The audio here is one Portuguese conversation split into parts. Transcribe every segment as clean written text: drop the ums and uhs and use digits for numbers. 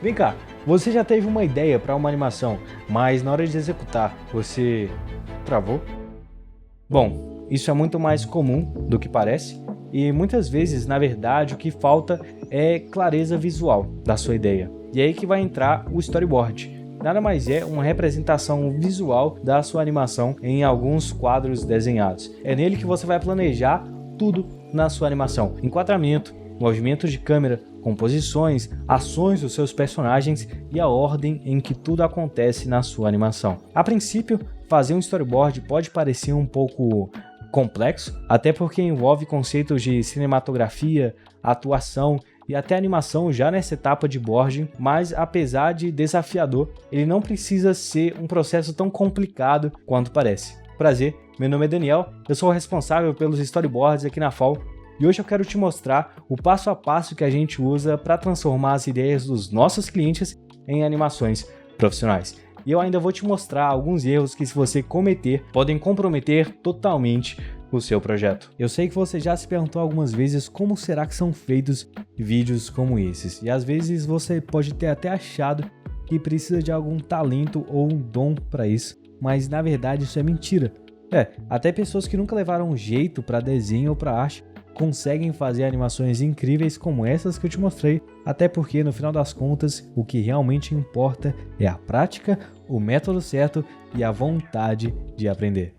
Vem cá, você já teve uma ideia para uma animação, mas na hora de executar, você travou? Bom, isso é muito mais comum do que parece, e muitas vezes, na verdade, o que falta é clareza visual da sua ideia. E é aí que vai entrar o storyboard. Nada mais é uma representação visual da sua animação em alguns quadros desenhados. É nele que você vai planejar tudo na sua animação: enquadramento, movimentos de câmera, composições, ações dos seus personagens e a ordem em que tudo acontece na sua animação. A princípio, fazer um storyboard pode parecer um pouco complexo, até porque envolve conceitos de cinematografia, atuação e até animação já nessa etapa de board, mas apesar de desafiador, ele não precisa ser um processo tão complicado quanto parece. Prazer, meu nome é Daniel, eu sou o responsável pelos storyboards aqui na FAO e hoje eu quero te mostrar o passo a passo que a gente usa para transformar as ideias dos nossos clientes em animações profissionais. E eu ainda vou te mostrar alguns erros que, se você cometer, podem comprometer totalmente o seu projeto. Eu sei que você já se perguntou algumas vezes como será que são feitos vídeos como esses. E às vezes você pode ter até achado que precisa de algum talento ou um dom para isso. Mas na verdade isso é mentira. Até pessoas que nunca levaram jeito para desenho ou para arte conseguem fazer animações incríveis como essas que eu te mostrei, até porque no final das contas o que realmente importa é a prática, o método certo e a vontade de aprender.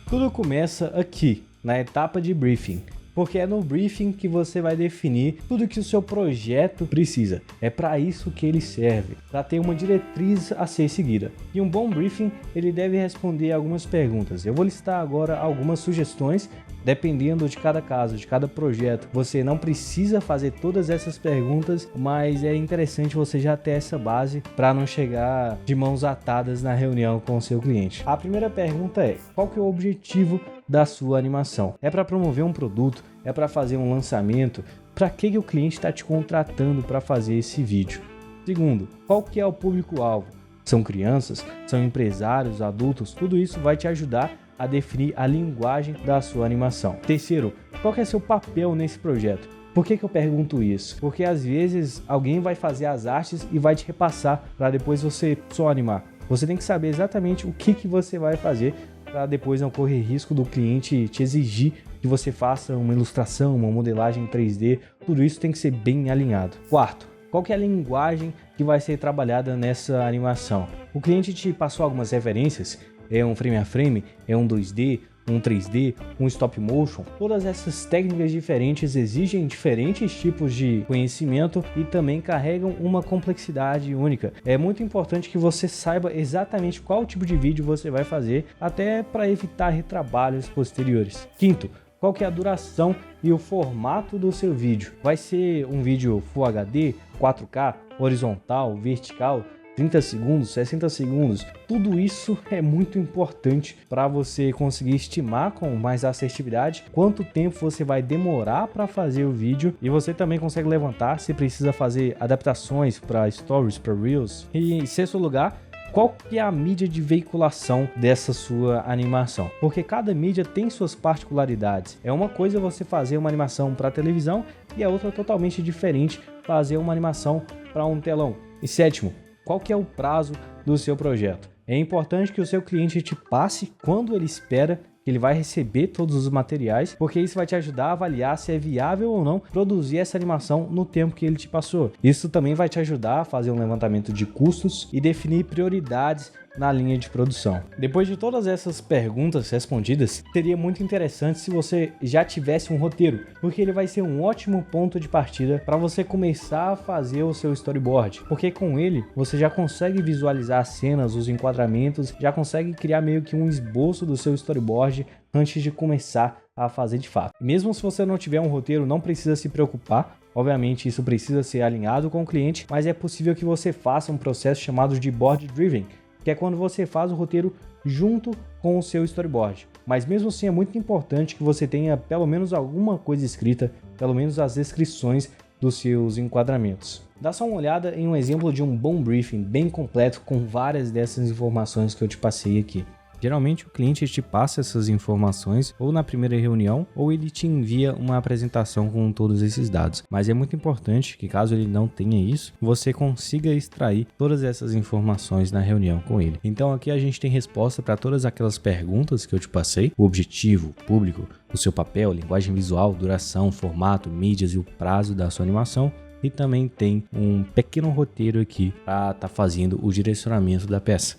Tudo começa aqui, na etapa de briefing, porque é no briefing que você vai definir tudo que o seu projeto precisa. É para isso que ele serve, para ter uma diretriz a ser seguida. E um bom briefing, ele deve responder algumas perguntas. Eu vou listar agora algumas sugestões. Dependendo de cada caso, de cada projeto, você não precisa fazer todas essas perguntas, mas é interessante você já ter essa base para não chegar de mãos atadas na reunião com o seu cliente. A primeira pergunta é: qual que é o objetivo da sua animação? É para promover um produto? É para fazer um lançamento? Para que o cliente está te contratando para fazer esse vídeo? Segundo, qual que é o público-alvo? São crianças? São empresários, adultos? Tudo isso vai te ajudar a definir a linguagem da sua animação. Terceiro, qual que é seu papel nesse projeto? Por que eu pergunto isso? Porque às vezes alguém vai fazer as artes e vai te repassar para depois você só animar. Você tem que saber exatamente o que você vai fazer para depois não correr risco do cliente te exigir que você faça uma ilustração, uma modelagem em 3D. Tudo isso tem que ser bem alinhado. Quarto, qual que é a linguagem que vai ser trabalhada nessa animação? O cliente te passou algumas referências? É um frame a frame? É um 2D? Um 3D? Um stop motion? Todas essas técnicas diferentes exigem diferentes tipos de conhecimento e também carregam uma complexidade única. É muito importante que você saiba exatamente qual tipo de vídeo você vai fazer, até para evitar retrabalhos posteriores. Quinto, qual que é a duração e o formato do seu vídeo? Vai ser um vídeo Full HD, 4K, horizontal, vertical, 30 segundos, 60 segundos, tudo isso é muito importante para você conseguir estimar com mais assertividade quanto tempo você vai demorar para fazer o vídeo, e você também consegue levantar se precisa fazer adaptações para stories, para reels. E em sexto lugar, qual que é a mídia de veiculação dessa sua animação? Porque cada mídia tem suas particularidades. É uma coisa você fazer uma animação para televisão e a outra totalmente diferente fazer uma animação para um telão. E sétimo, qual que é o prazo do seu projeto? É importante que o seu cliente te passe quando ele espera que ele vai receber todos os materiais, porque isso vai te ajudar a avaliar se é viável ou não produzir essa animação no tempo que ele te passou. Isso também vai te ajudar a fazer um levantamento de custos e definir prioridades na linha de produção. Depois de todas essas perguntas respondidas, seria muito interessante se você já tivesse um roteiro, porque ele vai ser um ótimo ponto de partida para você começar a fazer o seu storyboard, porque com ele você já consegue visualizar as cenas, os enquadramentos, já consegue criar meio que um esboço do seu storyboard antes de começar a fazer de fato. Mesmo se você não tiver um roteiro, não precisa se preocupar. Obviamente isso precisa ser alinhado com o cliente, mas é possível que você faça um processo chamado de board driven, que é quando você faz o roteiro junto com o seu storyboard. Mas mesmo assim é muito importante que você tenha pelo menos alguma coisa escrita, pelo menos as descrições dos seus enquadramentos. Dá só uma olhada em um exemplo de um bom briefing bem completo com várias dessas informações que eu te passei aqui. Geralmente o cliente te passa essas informações ou na primeira reunião ou ele te envia uma apresentação com todos esses dados. Mas é muito importante que caso ele não tenha isso, você consiga extrair todas essas informações na reunião com ele. Então aqui a gente tem resposta para todas aquelas perguntas que eu te passei: o objetivo, o público, o seu papel, linguagem visual, duração, formato, mídias e o prazo da sua animação. E também tem um pequeno roteiro aqui para estar fazendo o direcionamento da peça.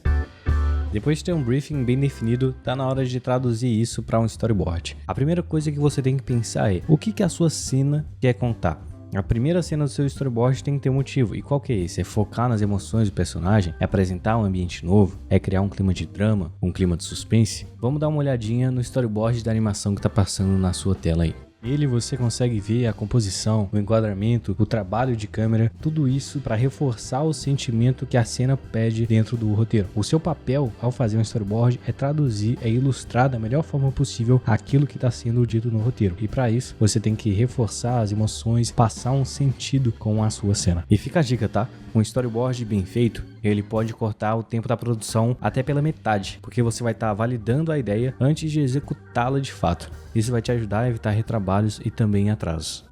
Depois de ter um briefing bem definido, tá na hora de traduzir isso para um storyboard. A primeira coisa que você tem que pensar é: o que a sua cena quer contar? A primeira cena do seu storyboard tem que ter um motivo. E qual que é esse? É focar nas emoções do personagem? É apresentar um ambiente novo? É criar um clima de drama? Um clima de suspense? Vamos dar uma olhadinha no storyboard da animação que tá passando na sua tela aí. Nele você consegue ver a composição, o enquadramento, o trabalho de câmera, tudo isso para reforçar o sentimento que a cena pede dentro do roteiro. O seu papel ao fazer um storyboard é traduzir, é ilustrar da melhor forma possível aquilo que está sendo dito no roteiro. E para isso você tem que reforçar as emoções, passar um sentido com a sua cena. E fica a dica, tá? Um storyboard bem feito, ele pode cortar o tempo da produção até pela metade, porque você vai estar validando a ideia antes de executá-la de fato. Isso vai te ajudar a evitar retrabalhos e também atrasos.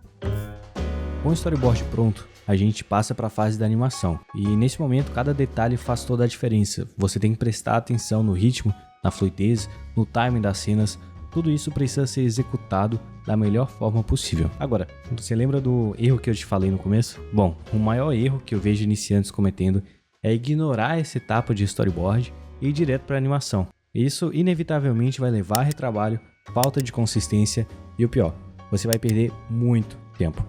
Com o storyboard pronto, a gente passa para a fase da animação. E nesse momento, cada detalhe faz toda a diferença. Você tem que prestar atenção no ritmo, na fluidez, no timing das cenas. Tudo isso precisa ser executado da melhor forma possível. Agora, você lembra do erro que eu te falei no começo? Bom, o maior erro que eu vejo iniciantes cometendo é ignorar essa etapa de storyboard e ir direto para a animação. Isso inevitavelmente vai levar a retrabalho, falta de consistência e o pior, você vai perder muito tempo.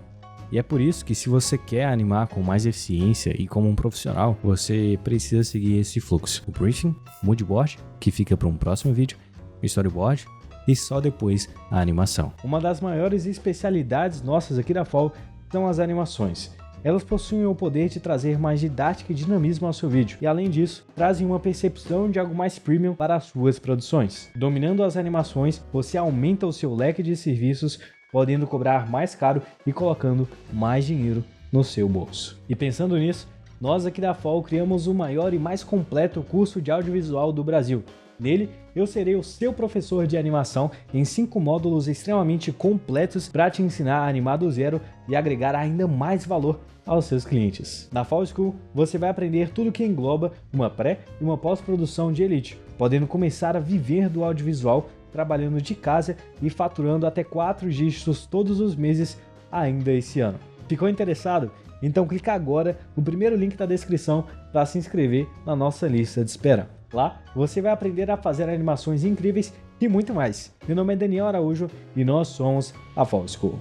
E é por isso que se você quer animar com mais eficiência e como um profissional, você precisa seguir esse fluxo. O briefing, o moodboard, que fica para um próximo vídeo, o storyboard e só depois a animação. Uma das maiores especialidades nossas aqui da FAO são as animações. Elas possuem o poder de trazer mais didática e dinamismo ao seu vídeo e, além disso, trazem uma percepção de algo mais premium para as suas produções. Dominando as animações, você aumenta o seu leque de serviços, podendo cobrar mais caro e colocando mais dinheiro no seu bolso. E pensando nisso, nós aqui da FAO criamos o maior e mais completo curso de audiovisual do Brasil. Nele, eu serei o seu professor de animação em 5 módulos extremamente completos para te ensinar a animar do zero e agregar ainda mais valor aos seus clientes. Na FAO School, você vai aprender tudo que engloba uma pré e uma pós-produção de elite, podendo começar a viver do audiovisual, trabalhando de casa e faturando até 4 dígitos todos os meses ainda esse ano. Ficou interessado? Então clica agora no primeiro link da descrição para se inscrever na nossa lista de espera. Lá, você vai aprender a fazer animações incríveis e muito mais. Meu nome é Daniel Araújo e nós somos a FAO School.